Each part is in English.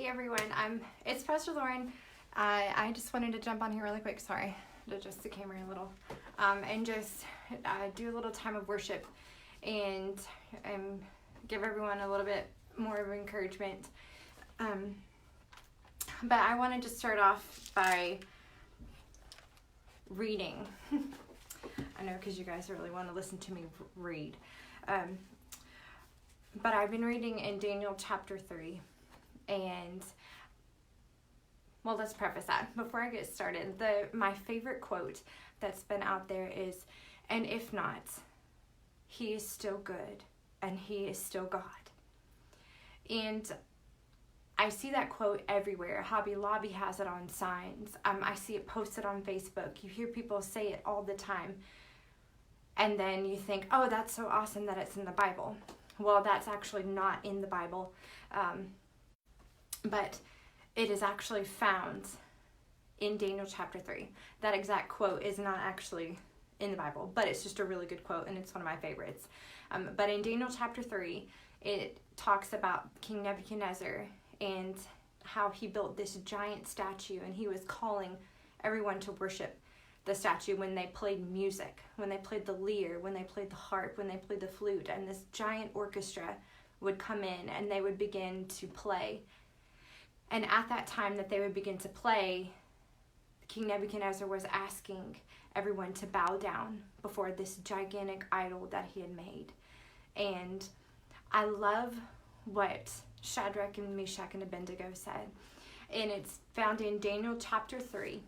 Hey everyone, it's Pastor Loren. I just wanted to jump on here really quick, sorry, to adjust the camera a little, and just do a little time of worship and give everyone a little bit more of encouragement. But I wanted to start off by reading. I know, because you guys really want to listen to me read. But I've been reading in Daniel chapter 3. And, well, let's preface that. Before I get started, my favorite quote that's been out there is, "And if not, he is still good, and he is still God." And I see that quote everywhere. Hobby Lobby has it on signs. I see it posted on Facebook. You hear people say it all the time. And then you think, oh, that's so awesome that it's in the Bible. Well, that's actually not in the Bible. But it is actually found in Daniel chapter 3. That exact quote is not actually in the Bible, but it's just a really good quote, and it's one of my favorites. But in Daniel chapter 3, it talks about King Nebuchadnezzar and how he built this giant statue, and he was calling everyone to worship the statue when they played music, when they played the lyre, when they played the harp, when they played the flute, and this giant orchestra would come in and they would begin to play. And at that time that they would begin to play, King Nebuchadnezzar was asking everyone to bow down before this gigantic idol that he had made. And I love what Shadrach and Meshach and Abednego said. And it's found in Daniel chapter 3,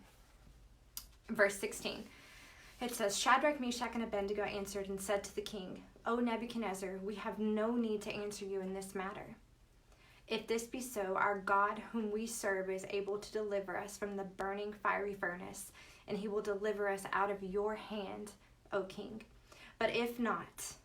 verse 16. It says, "Shadrach, Meshach, and Abednego answered and said to the king, 'O Nebuchadnezzar, we have no need to answer you in this matter. If this be so, our God whom we serve is able to deliver us from the burning fiery furnace, and he will deliver us out of your hand, O king. But if not,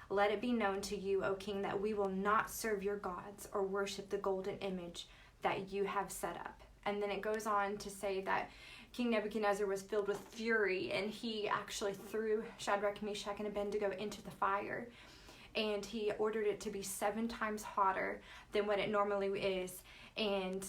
let it be known to you, O king, that we will not serve your gods or worship the golden image that you have set up.'" And then it goes on to say that King Nebuchadnezzar was filled with fury, and he actually threw Shadrach, Meshach, and Abednego into the fire. And he ordered it to be 7 times hotter than what it normally is. And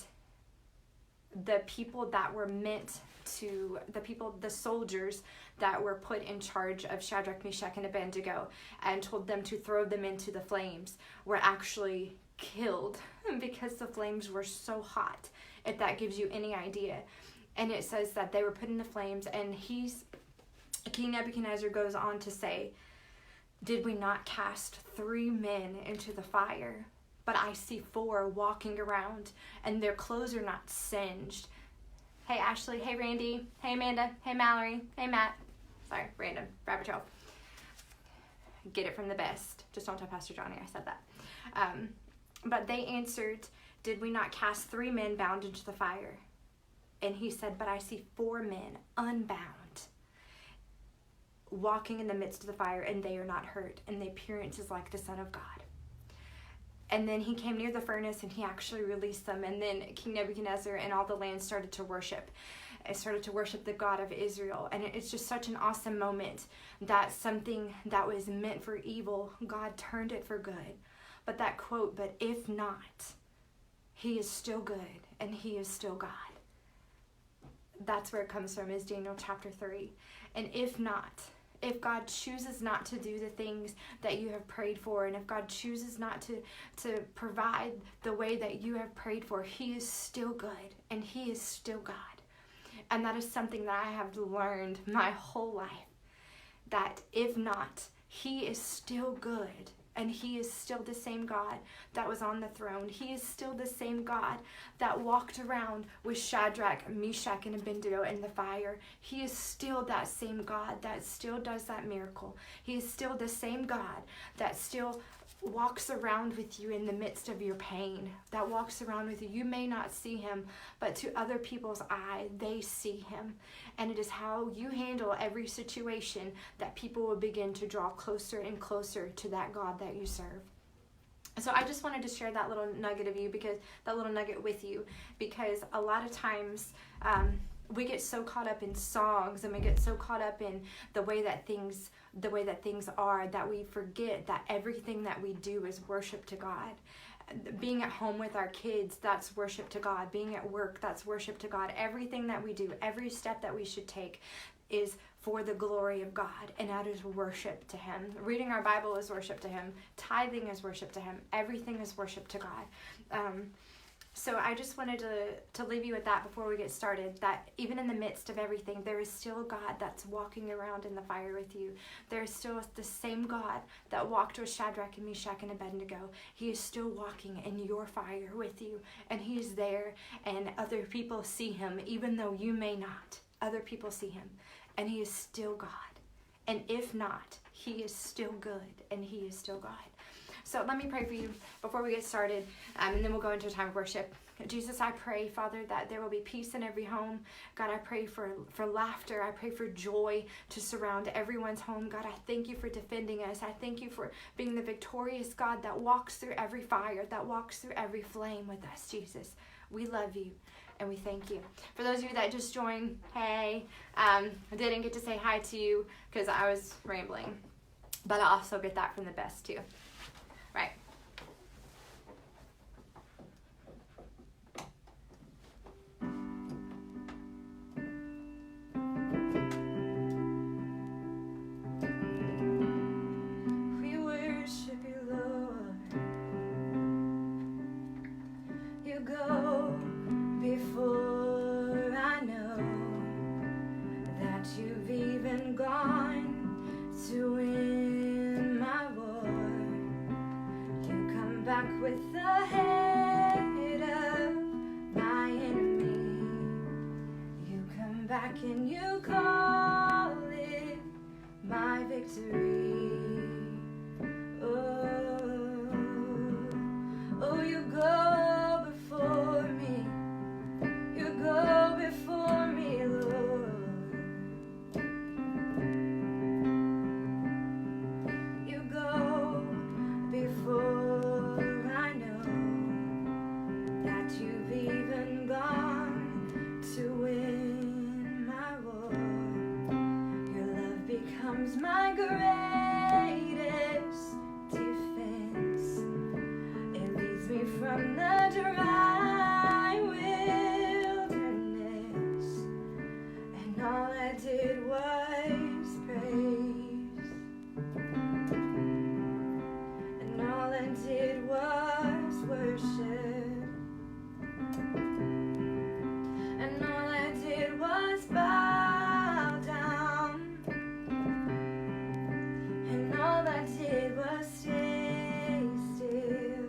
the people that were the soldiers that were put in charge of Shadrach, Meshach, and Abednego and told them to throw them into the flames were actually killed because the flames were so hot, if that gives you any idea. And it says that they were put in the flames, and King Nebuchadnezzar goes on to say, "Did we not cast 3 men into the fire? But I see 4 walking around, and their clothes are not singed." Hey Ashley, hey Randy, hey Amanda, hey Mallory, hey Matt. Sorry, random, rabbit trail. Get it from the best. Just don't tell Pastor Johnny I said that. But they answered, "Did we not cast 3 men bound into the fire?" And he said, "But I see 4 men unbound, walking in the midst of the fire, and they are not hurt, and the appearance is like the Son of God." And then he came near the furnace, and he actually released them. And then King Nebuchadnezzar and all the land started to worship. It started to worship the God of Israel. And it's just such an awesome moment that something that was meant for evil, God turned it for good. But that quote, "But if not, he is still good, and he is still God." That's where it comes from, is Daniel chapter 3. And if God chooses not to do the things that you have prayed for, and if God chooses not to provide the way that you have prayed for, he is still good, and he is still God. And that is something that I have learned my whole life, that if not, he is still good. And he is still the same God that was on the throne. He is still the same God that walked around with Shadrach, Meshach, and Abednego in the fire. He is still that same God that still does that miracle. He is still the same God that still walks around with you in the midst of your pain, that walks around with you. You may not see him, but to other people's eye, they see him. And it is how you handle every situation that people will begin to draw closer and closer to that God that you serve. So I just wanted to share that little nugget with you, because a lot of times we get so caught up in songs, and we get so caught up in the way that things are, that we forget that everything that we do is worship to God. being at home with our kids, that's worship to God. Being at work, that's worship to God. Everything that we do, every step that we should take is for the glory of God, and that is worship to Him. Reading our Bible is worship to Him. Tithing is worship to Him. Everything is worship to God. So I just wanted to leave you with that before we get started, that even in the midst of everything, there is still God that's walking around in the fire with you. There is still the same God that walked with Shadrach and Meshach and Abednego. He is still walking in your fire with you, and He is there, and other people see Him, even though you may not. Other people see Him, and He is still God. And if not, He is still good, and He is still God. So let me pray for you before we get started, and then we'll go into a time of worship. Jesus, I pray, Father, that there will be peace in every home. God, I pray for laughter. I pray for joy to surround everyone's home. God, I thank you for defending us. I thank you for being the victorious God that walks through every fire, that walks through every flame with us, Jesus. We love you, and we thank you. For those of you that just joined, hey, I didn't get to say hi to you because I was rambling, but I also get that from the best, too. Right. We worship you, Lord. You go before I know that you've even gone to win my war. Back with the head of my enemy. You come back and you call it my victory. Oh, you go before me. You go before me, Lord. You go before. You've even gone to win my war. Your love becomes my greatest defense. It leads me from the dry wilderness, and all I did was praise, and all I did was worship. And all I did was bow down, and all I did was stay still.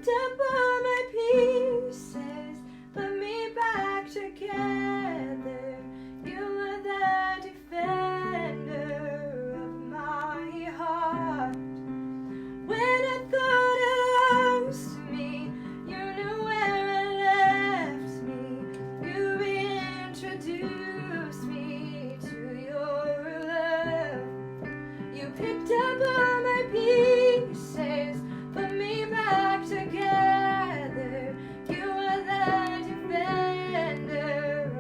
picked up all my pieces, put me back together. You were the defender of my heart. When I thought I lost me, you knew where it left me. You reintroduced me to your love. You picked up all my pieces, put me back together. You were the defender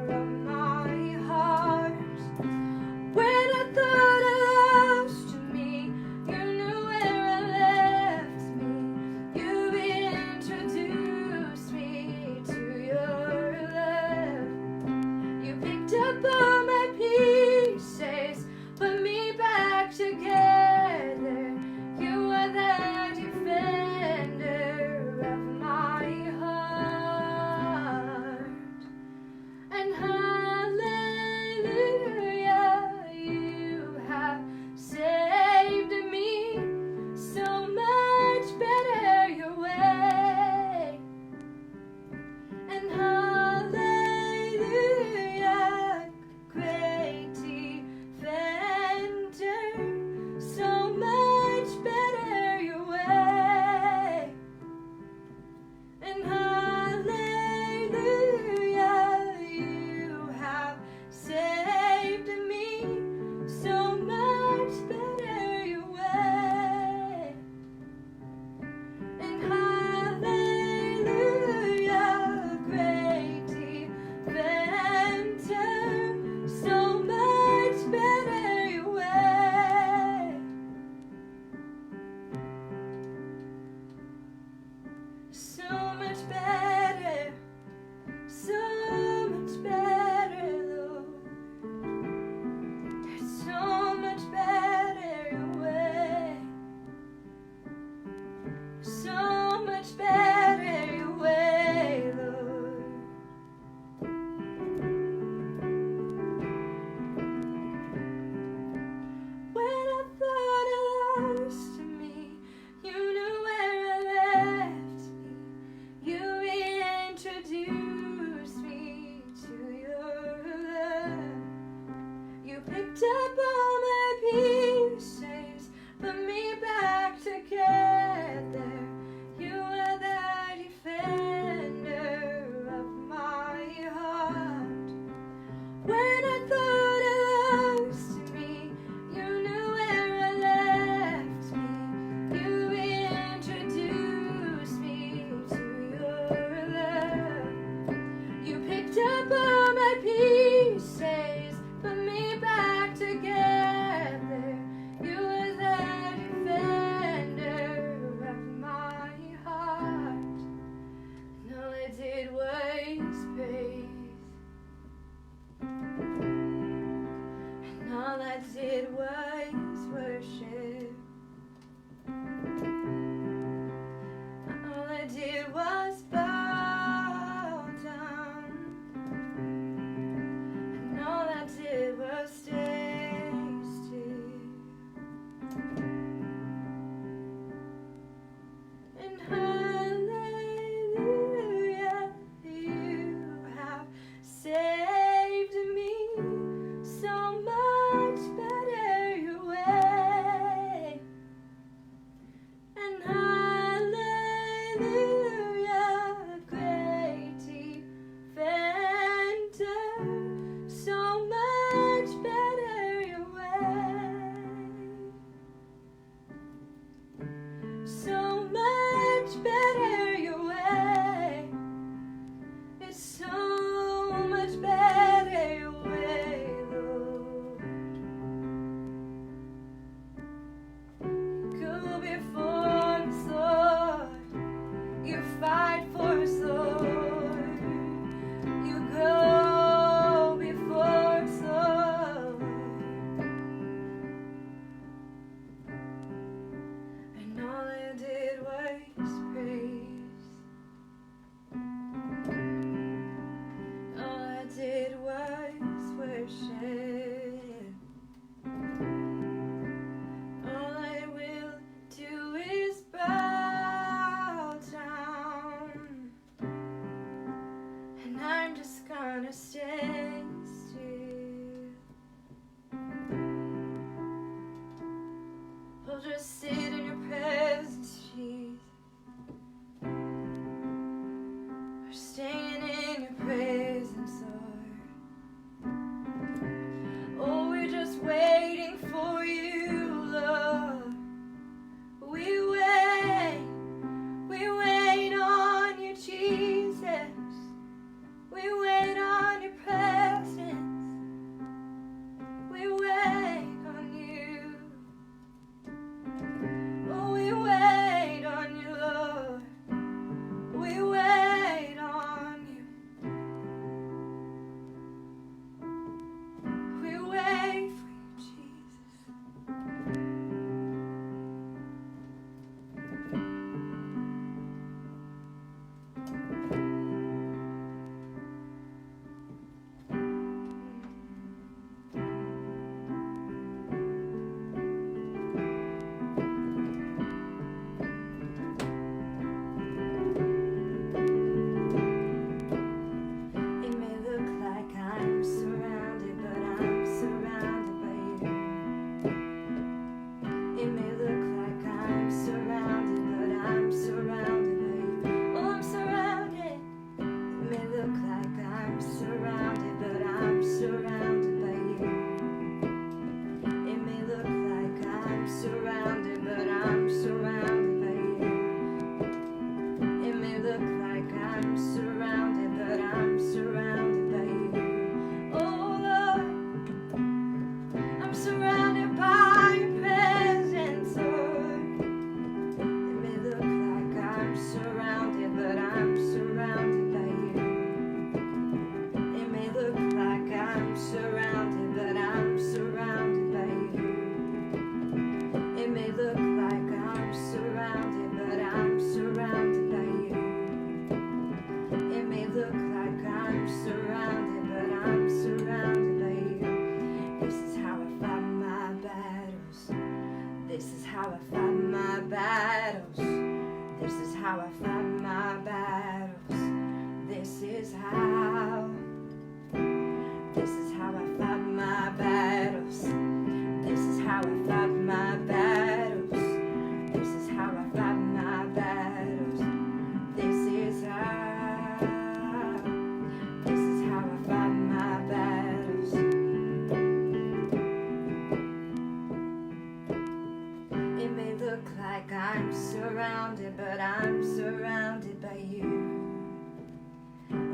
by you.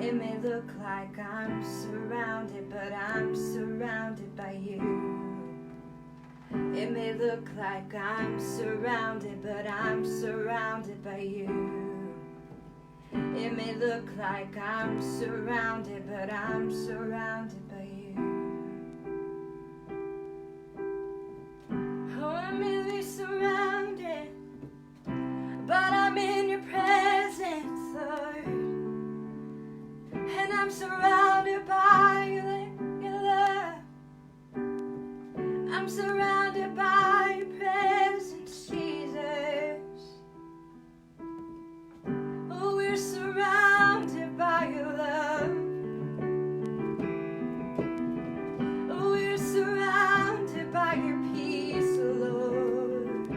It may look like I'm surrounded, but I'm surrounded by you. It may look like I'm surrounded, but I'm surrounded by you. It may look like I'm surrounded, but I'm surrounded by you. Oh, I'm really surrounded, but I'm in your presence, Lord. And I'm surrounded by your love. I'm surrounded by your presence, Jesus. Oh, we're surrounded by your love. Oh, we're surrounded by your peace, oh Lord.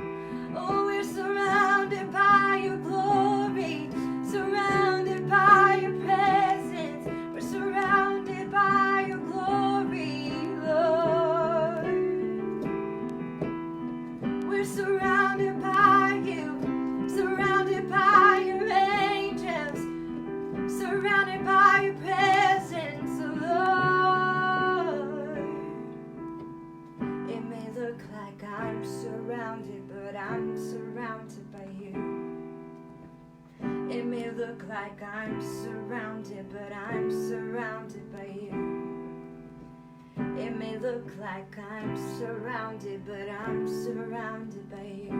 Oh, we're surrounded by your glory, surrounded by your presence. We're surrounded by your glory, Lord. We're surrounded by you, surrounded by your angels, surrounded by your presence, Lord. It may look like I'm surrounded, but I'm surrounded by you. It may look like I'm surrounded, but I'm surrounded by you. It may look like I'm surrounded, but I'm surrounded by you.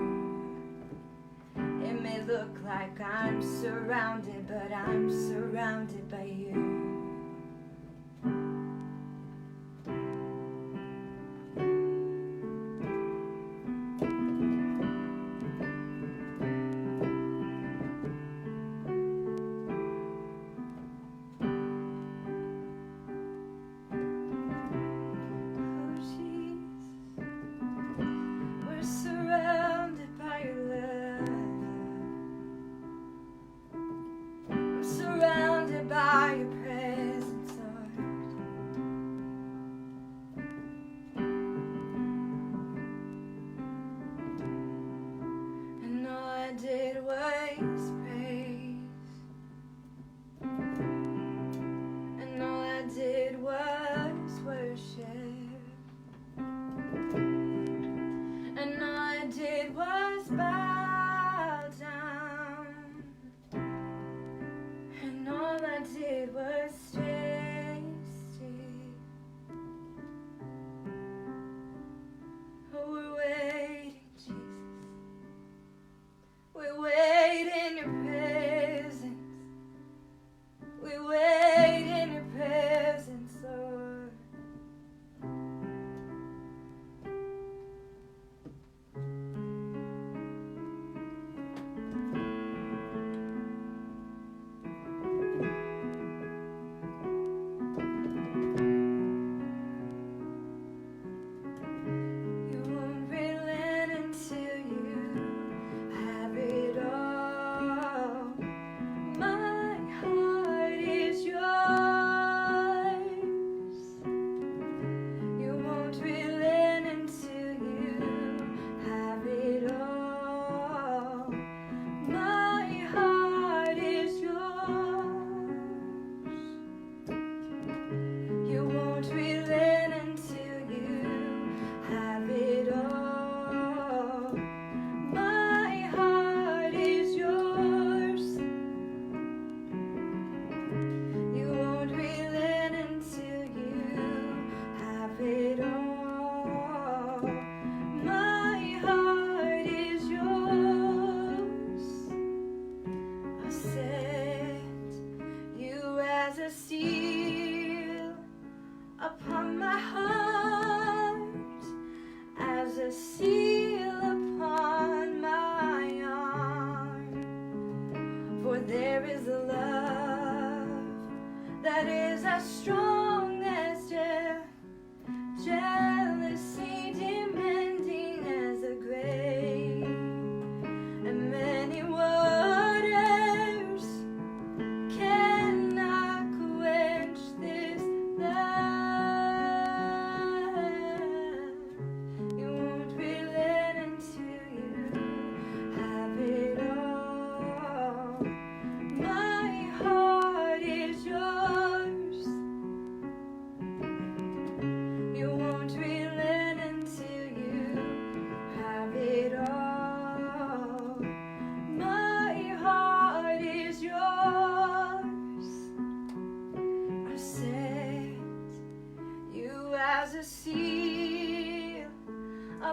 It may look like I'm surrounded, but I'm surrounded by you.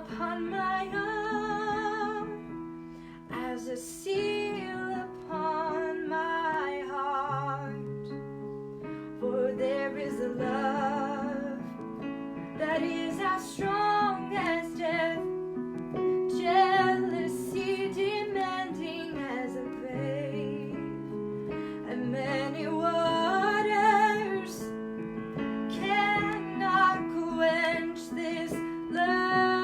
upon my arm, as a seal upon my heart. For there is a love that is as strong as death, jealousy demanding as a grave, and many waters cannot quench this love.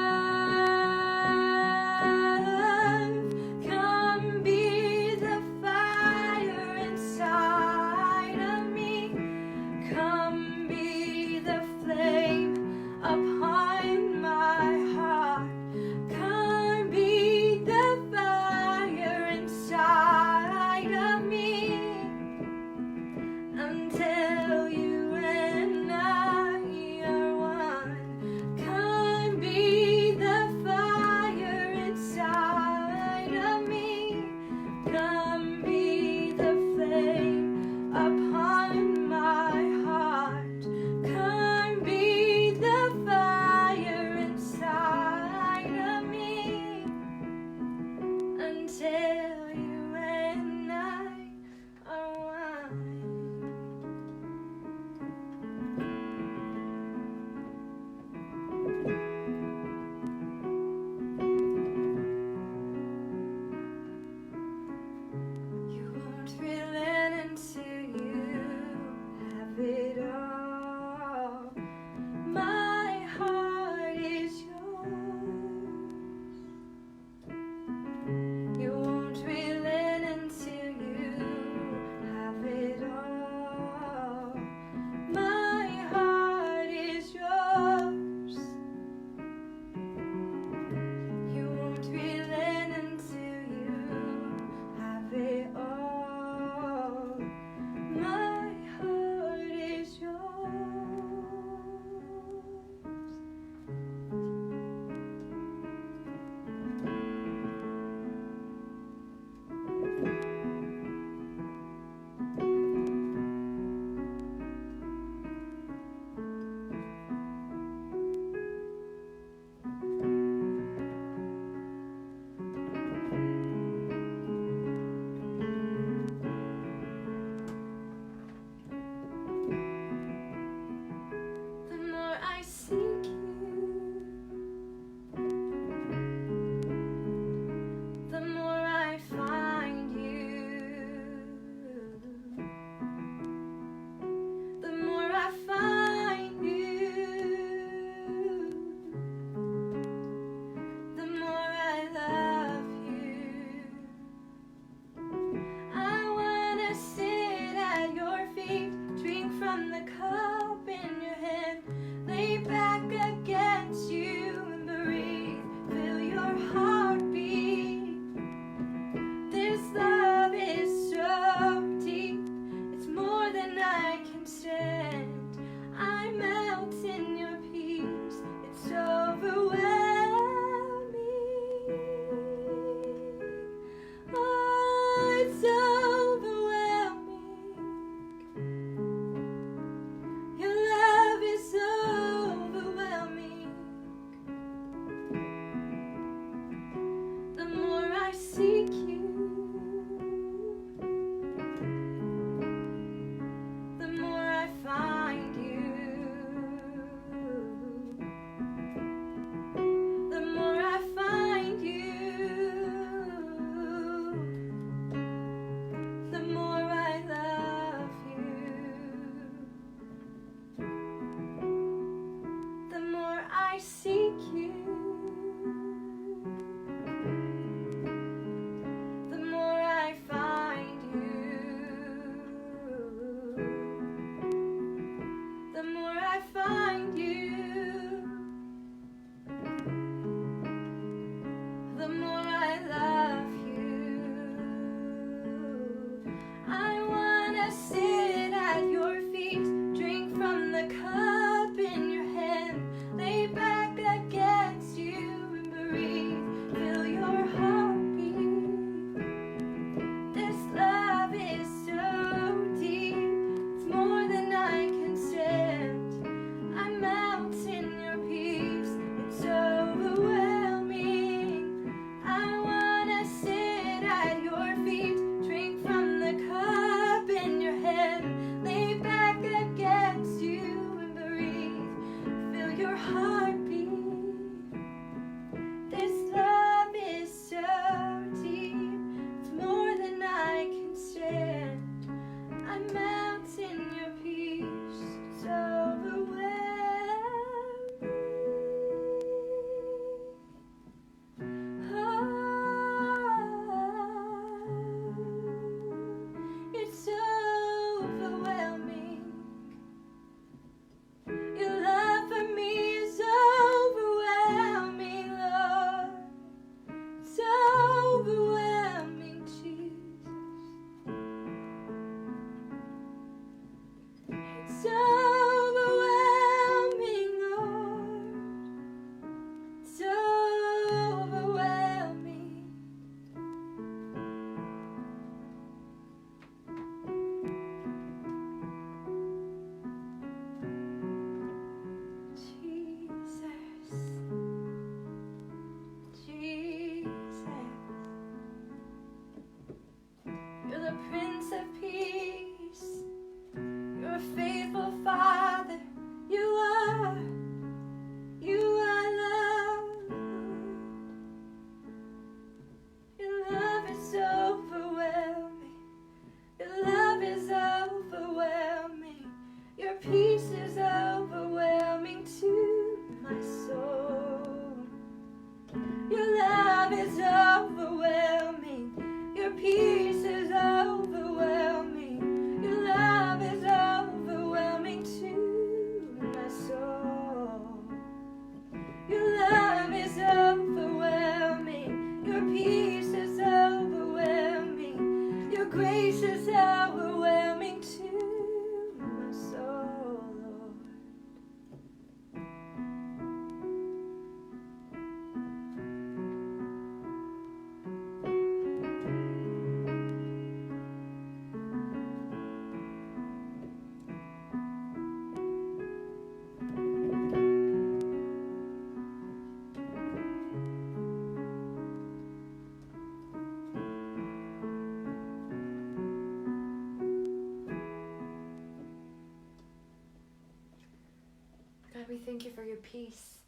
thank you for your peace.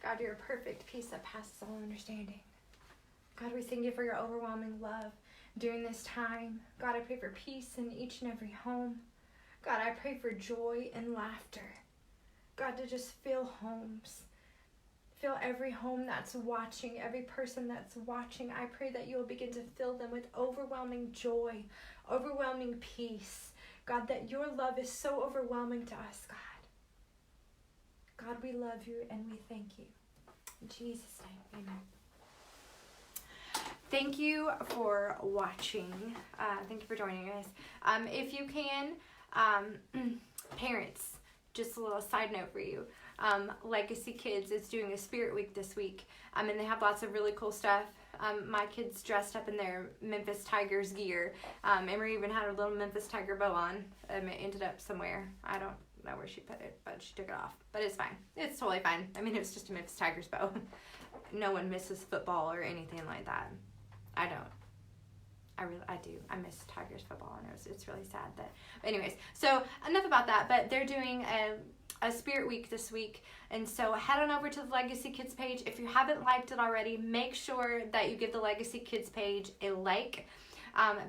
God, your perfect peace that passes all understanding. God, we thank you for your overwhelming love during this time. God, I pray for peace in each and every home. God, I pray for joy and laughter. God, to just fill homes. Fill every home that's watching, every person that's watching. I pray that you'll begin to fill them with overwhelming joy, overwhelming peace. God, that your love is so overwhelming to us, God. God, we love you and we thank you. In Jesus' name, amen. Thank you for watching. Thank you for joining us. If you can, parents, just a little side note for you. Legacy Kids is doing a Spirit Week this week, and they have lots of really cool stuff. My kids dressed up in their Memphis Tigers gear. Emery even had a little Memphis Tiger bow on. It ended up somewhere. I don't know where she put it, but she took it off. But it's fine. It's totally fine. I mean, it was just a Memphis Tigers bow. No one misses football or anything like that. I don't. I do. I miss Tigers football, and it's really sad that. But anyways, so enough about that. But they're doing a Spirit Week this week, and so head on over to the Legacy Kids page. If you haven't liked it already, make sure that you give the Legacy Kids page a like,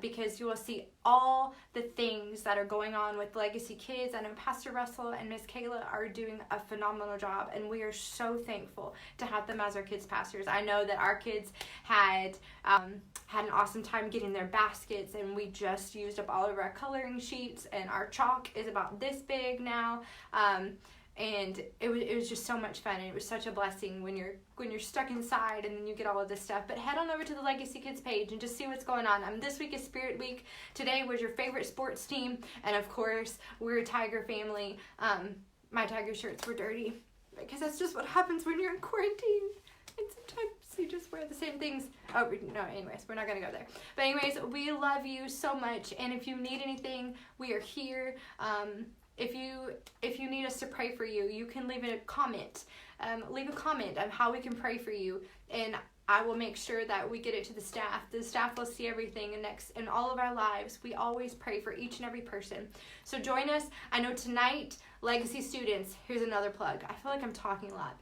because you will see all the things that are going on with Legacy Kids. I know Pastor Russell and Miss Kayla are doing a phenomenal job, and we are so thankful to have them as our kids pastors. I know that our kids had an awesome time getting their baskets, and we just used up all of our coloring sheets, and our chalk is about this big now. And it was just so much fun, and it was such a blessing when you're stuck inside and then you get all of this stuff. But head on over to the Legacy Kids page and just see what's going on. This week is Spirit Week. Today was your favorite sports team, and of course we're a Tiger family. My Tiger shirts were dirty because that's just what happens when you're in quarantine, and sometimes you just wear the same things. Oh no, anyways, we're not gonna go there. But anyways, we love you so much, and if you need anything, we are here. If you need us to pray for you, you can leave a comment. Leave a comment of how we can pray for you, and I will make sure that we get it to the staff. The staff will see everything, and in all of our lives, we always pray for each and every person. So join us. I know tonight, Legacy students, here's another plug. I feel like I'm talking a lot.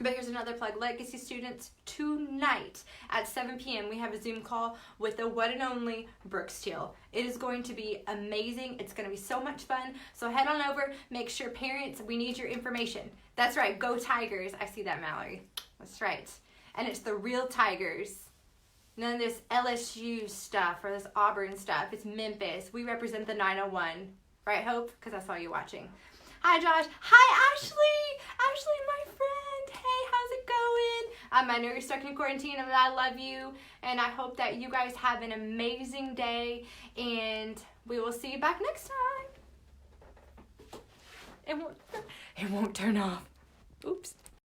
But here's another plug. Legacy students, tonight at 7 p.m. we have a Zoom call with the one and only Brooke Steele. It is going to be amazing. It's going to be so much fun. So head on over. Make sure, parents, we need your information. That's right. Go Tigers. I see that, Mallory. That's right. And it's the real Tigers. None of this LSU stuff or this Auburn stuff. It's Memphis. We represent the 901. Right, Hope? Because I saw you watching. Hi, Josh. Hi, Ashley. Ashley, my friend. Hey, how's it going? I know you're stuck in quarantine, but I love you, and I hope that you guys have an amazing day, and we will see you back next time. It won't turn off. Oops.